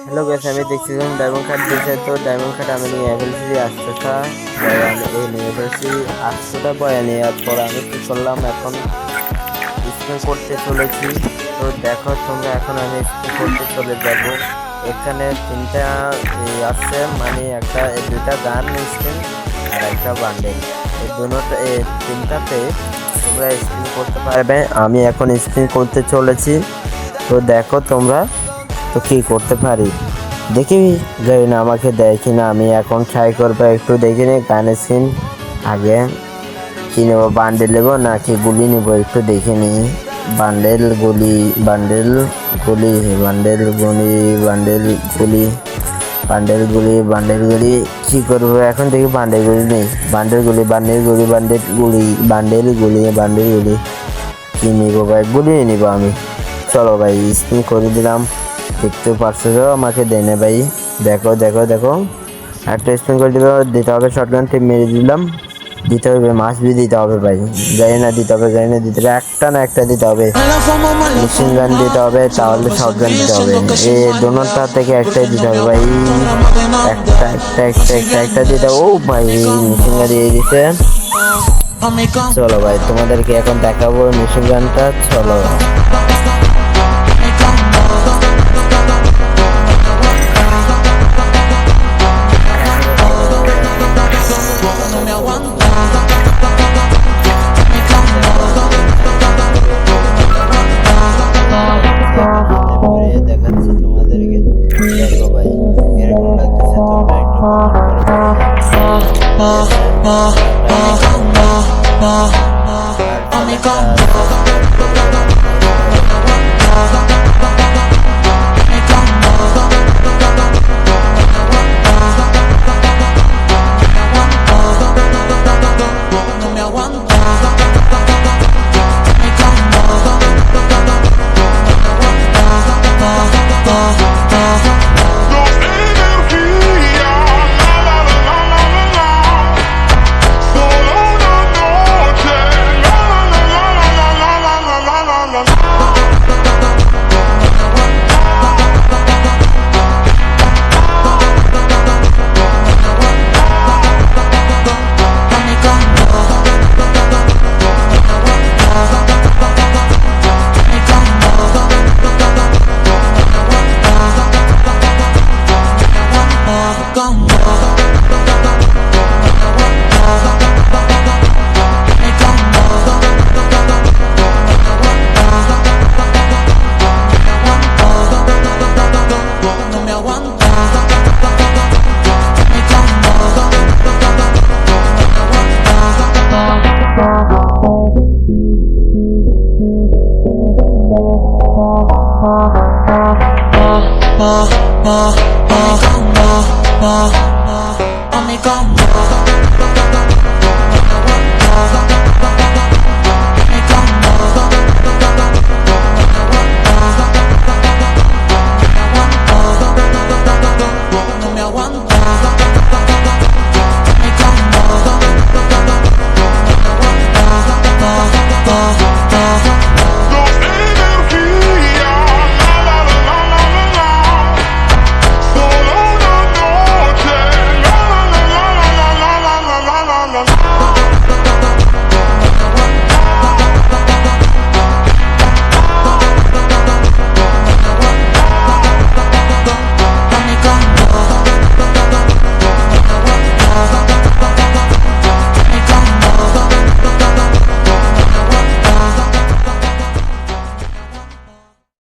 Hello guys, আমি দেখছিলাম diamond card দিয়েছে, তো ডায়মন্ড কার্ড আমি নিয়ে ফেলছি 800টা বয়ান নিয়ে ফেলছি। 800টা বয়ান নেওয়ার পর আমি কি করলাম, এখন স্পিন করতে চলেছি। তো দেখো তোমরা, এখন আমি স্পিন করতে চলে যাব। এখানে তিনটা আছে, মানে দুইটা গান স্পিন আর একটা বান্ডেল, এই দুটোটা তিনটাতে তোমরা স্পিন করতে পারবে। আমি এখন স্পিন করতে চলেছি, তো দেখো তোমরা তো কি করতে পারি দেখি, জানি না আমাকে দেয় কিনা। আমি এখন ট্রাই করবো, একটু দেখি নি গান স্কিন আগে কি নেবো, বান্ডেল নেবো নাকি গুলি নেবো একটু দেখে নি। বান্ডেল গুলি, বান্ডেল গুলি, বান্ডেল গুলি, বান্ডেল গুলি, বান্ডেল গুলি, বান্ডেল গুলি কি করবো এখন দেখি। বান্ডেল গুলি নেই, বান্ডেল গুলি, বান্ডেল গুলি, বান্ডেল গুলি, বান্ডেল গুলি, বান্ডেল গুলি কি নিবো ভাই, গুলি নিবো আমি। চলো ভাই স্পিন করে দিলাম, দেখতে পারছো আমাকে দেয় না ভাই। দেখো দেখো দেখো, একটা স্পিন করে দিতে হবে, শর্টগান টিপ মেরে দিলাম। দিতে হবে, মাছ বি দিতে হবে ভাই, জানি না দিতে হবে, জানি না দিতে হবে, একটা না একটা দিতে হবে। মেশিন গান দিতে হবে, তাহলে শর্টগান দিতে হবে, এই দুটোটা থেকে একটাই দিতে হবে ভাই। একটা একটা একটা একটা একটা দিতে হবে। ও ভাই মেশিন গান দিয়ে দিতে। চলো ভাই তোমাদেরকে এখন দেখাবো মেশিন গানটা, চলো। দেখাচ্ছি তোমাদেরকে, দেখো ভাই এরকম লাগতেছে, তোমরা একটু